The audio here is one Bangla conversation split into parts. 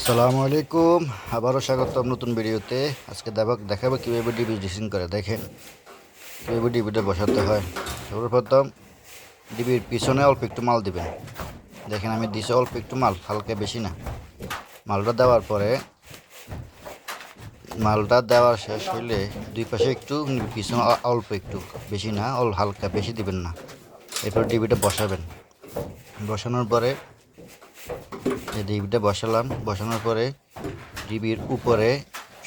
আসসালামু আলাইকুম, আবারও স্বাগতম নতুন ভিডিওতে। আজকে দেখাবো কীভাবে ডিবি ড্রেসিং করে। দেখেন কীভাবে ডিবিটা বসাতে হয়। সর্বপ্রথম ডিবির পিছনে অল্প একটু মাল দিবেন। দেখেন আমি দিছি অল্প একটু মাল, হালকা বেশি না। মালটা দেওয়ার পরে মালটা দেওয়া শেষ হইলে দুই পাশে একটু পিছনে অল্প একটু, বেশি না, হালকা বেশি দিবেন না। এরপর ডিবিটা বসাবেন। বসানোর পরে ডিবিটা বসানোর পরে ডিবির উপরে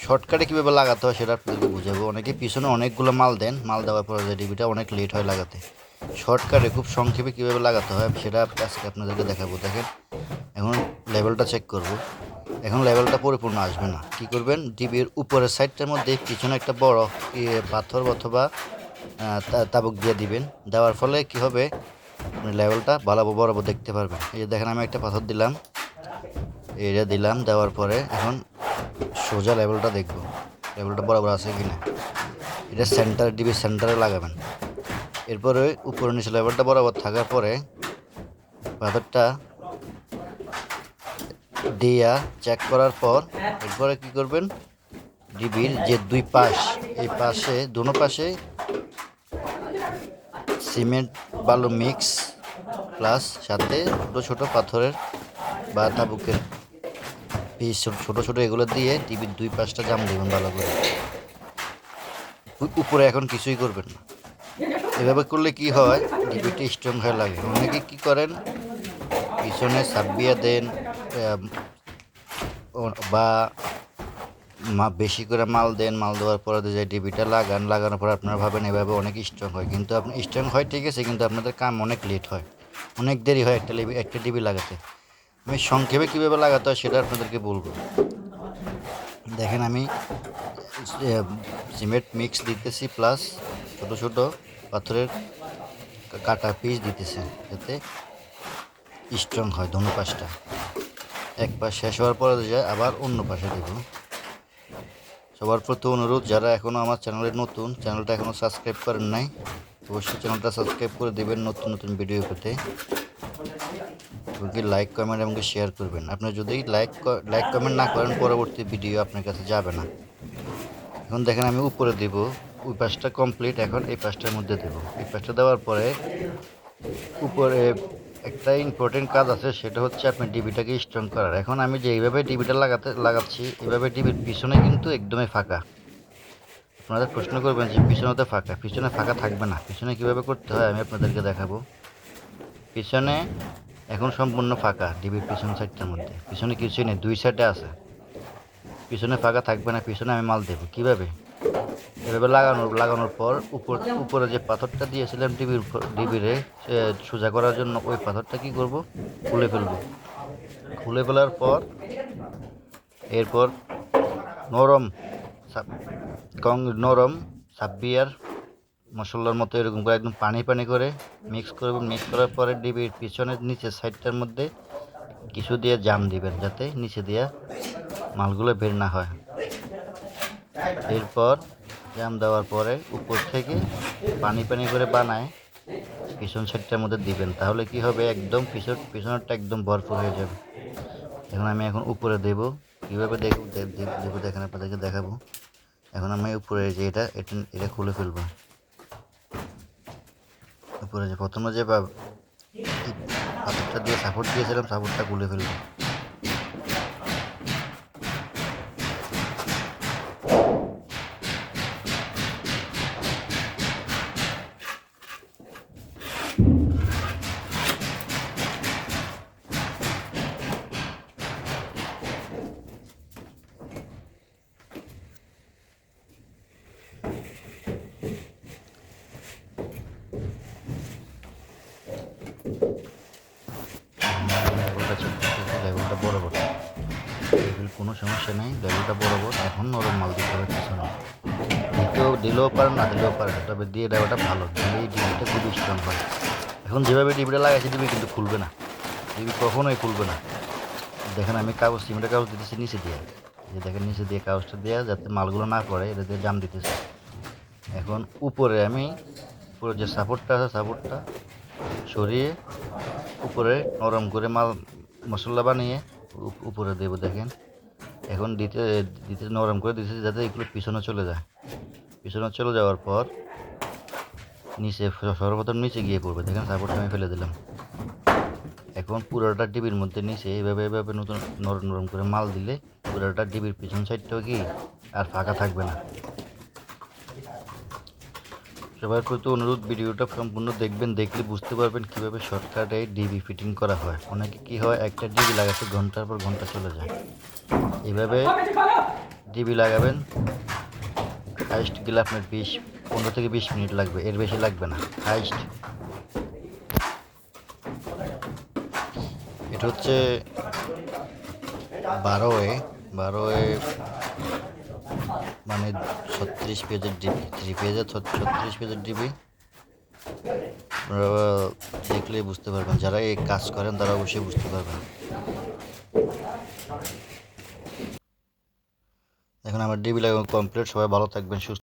শর্টকাটে কীভাবে লাগাতে হয় সেটা আপনাদেরকে বুঝাবো। অনেকে পিছনে অনেকগুলো মাল দেন, মাল দেওয়ার পরে যে ডিবিটা অনেক লেট হয় লাগাতে। শর্টকাটে খুব সংক্ষেপে কীভাবে লাগাতে হয় সেটা আজকে আপনাদেরকে দেখাবো। দেখেন এখন লেভেলটা চেক করব। এখন লেভেলটা পরিপূর্ণ আসবে না, কি করবেন, ডিবির উপরের সাইডটার মধ্যে পিছনে একটা বড় পাথর অথবা তাবুক দিয়ে দিবেন। দেওয়ার ফলে কি হবে, আপনি লেভেলটা বরাবর দেখতে পারবেন। এই যে দেখেন আমি একটা পাথর দিলাম, এটা দিলাম। দেওয়ার পরে এখন সোজা লেভেলটা দেখব, লেভেলটা বরাবর আছে কি না। এটা ডিবির সেন্টারে লাগাবেন। এরপরে উপরে নিচে লেভেলটা বরাবর থাকার পরে পাথরটা দিয়া চেক করার পর এরপরে কি করবেন, ডিবির যে দুই পাশ, এই পাশে দুনো পাশে সিমেন্ট বালু মিক্স প্লাস সাথে ছোটো ছোটো পাথরের বা তাবুকের পিস ছোটো ছোটো এগুলো দিয়ে ডিবির দুই পাশটা জাম দেবেন ভালো করে। উপরে এখন কিছুই করবেন না। এভাবে করলে কি হয়, ডিবিটা স্ট্রং হয়ে লাগে। অনেকে কি করেন, পিছনে সাব্বিয়া দেন বা বেশি করে মাল দেন। মাল দেওয়ার পরে যে ডিবিটা লাগানোর পর আপনারা ভাবেন এভাবে অনেক স্ট্রং হয়, কিন্তু আপনি স্ট্রং হয় ঠিক আছে, কিন্তু আপনাদের কাম অনেক লেট হয়, অনেক দেরি হয় একটা ডিবি লাগাতে। আমি সংক্ষেপে কীভাবে লাগাতে হয় সেটা আপনাদেরকে বলবো। দেখেন আমি সিমেন্ট মিক্স দিতেছি প্লাস ছোটো ছোটো পাথরের কাটা পিস দিতেছি যাতে স্ট্রং হয় দোনো পাশটা। এক পাশ শেষ হওয়ার পরে যায় আবার অন্য পাশে দেব। সবার প্রতি অনুরোধ, যারা এখনও আমার চ্যানেলে নতুন, চ্যানেলটা এখনও সাবস্ক্রাইব করেন নাই, অবশ্যই চ্যানেলটা সাবস্ক্রাইব করে দেবেন নতুন নতুন ভিডিও পেতে। এমনকি লাইক কমেন্ট এবং শেয়ার করবেন। আপনি যদি লাইক কমেন্ট না করেন পরবর্তী ভিডিও আপনার কাছে যাবে না। এখন দেখেন আমি উপরে দেব, ওই পাশটা কমপ্লিট। এখন এই পাশটার মধ্যে দেব। এই পাশটা দেওয়ার পরে উপরে একটা ইম্পর্টেন্ট কাজ আছে, সেটা হচ্ছে আপনি ডিবিটাকে স্ট্রং করার। এখন আমি যে এইভাবে ডিবিটা লাগাচ্ছি, এইভাবে ডিবির পিছনে কিন্তু একদমই ফাঁকা। আপনাদের প্রশ্ন করবেন যে পিছনে তো ফাঁকা, পিছনে ফাঁকা থাকবে না। পিছনে কীভাবে করতে হয় আমি আপনাদেরকে দেখাবো। পিছনে এখন সম্পূর্ণ ফাঁকা, ডিবির পিছন সাইডটার মধ্যে পিছনে কিছুই নেই, দুই সাইডে আছে। পিছনে ফাঁকা থাকবে না, পিছনে আমি মাল দেবো কীভাবে, এভাবে লাগানোর পর উপরে যে পাথরটা দিয়েছিলাম ডিবিরে সোজা করার জন্য, ওই পাথরটা কি করব, খুলে ফেলবো। খুলে ফেলার পর এরপর নরম নরম সাব্বিয়ার মশলার মতো এরকম করে একদম পানি করে মিক্স করবেন। মিক্স করার পরে ডিবির পিছনের নিচের সাইডটার মধ্যে কিছু দিয়ে জাম দিবেন যাতে নিচে দিয়ে মালগুলো বের না হয়। এরপর জাম দেওয়ার পরে উপর থেকে পানি করে বানায় পিছন সাইডটার মধ্যে দিবেন। তাহলে কি হবে, একদম পিছনেরটা একদম ভরপুর হয়ে যাবে। আমি উপরে দেব, কীভাবে দেবো দেখেন, আপনাদেরকে দেখাবো। এখন আমি উপরে যে এটা খুলে ফেলবো। উপরে যে প্রথমে যে পাথরটা দিয়ে সাপোর্ট দিয়েছিলাম, সাপোর্টটা খুলে ফেলবো। লেভেলটা বরাবর, কোনো সমস্যা নেই, লেভেলটা বরাবর। এখন নরম মাল দিতে হবে পিছনে, দিলেও পারেন না দিলেও পারেন, তবে দিয়ে দেওয়াটা ভালো, দিলেই ডিবিটা খুবই স্ট্রং হয়। এখন যেভাবে ডিবিটা লাগাইছি ডিবি কিন্তু খুলবে না, ডিবি কখনোই খুলবে না। দেখেন আমি সিমেন্টের কাগজ দিতেছি নিচে দিয়ে, যে দেখেন নিচে দিয়ে কাগজটা দেওয়া যাতে মালগুলো না পড়ে, এটা দিয়ে জাম দিতেছি। এখন উপরে আমি পুরো যে সাপোর্টটা আছে, সাপোর্টটা সরিয়ে উপরে নরম করে মশলা বানিয়ে উপরে দেবো। দেখেন এখন দিতে দিতে নরম করে দিতেছি যাতে এগুলো পিছনে চলে যায়। পিছনে চলে যাওয়ার পর নিচে সর্বপ্রথম নিচে গিয়ে পড়বে, দেখেন সাপোর্টটা আমি ফেলে দিলাম। এখন পুরোটা ডিবির মধ্যে নিচে এইভাবে এইভাবে নতুন নরম নরম করে মাল দিলে পুরোটা ডিবির পিছন সাইডটাও কি আর ফাঁকা থাকবে না। সবার প্রতি অনুরোধ, ভিডিওটা সম্পূর্ণ দেখবেন, দেখলে বুঝতে পারবেন কীভাবে শর্টকাটে ডিবি ফিটিং করা হয়। অনেকে কী হয়, একটা ডিবি লাগাতে ঘন্টার পর ঘন্টা চলে যায়। এইভাবে ডিবি লাগাবেন, হাইস্ট গেলে আপনার 15 থেকে 20 মিনিট লাগবে, এর বেশি লাগবে না হাইস্ট। এটা হচ্ছে 12A মানে 36 পেজের ডিবি, 3 পেজের 36 পেজের ডিবি। আপনারা দেখলেই বুঝতে পারবেন, যারা এই কাজ করেন তারা অবশ্যই বুঝতে পারবেন। এখন আমার ডিবি লাগানো কমপ্লিট। সবাই ভালো থাকবেন, সুস্থ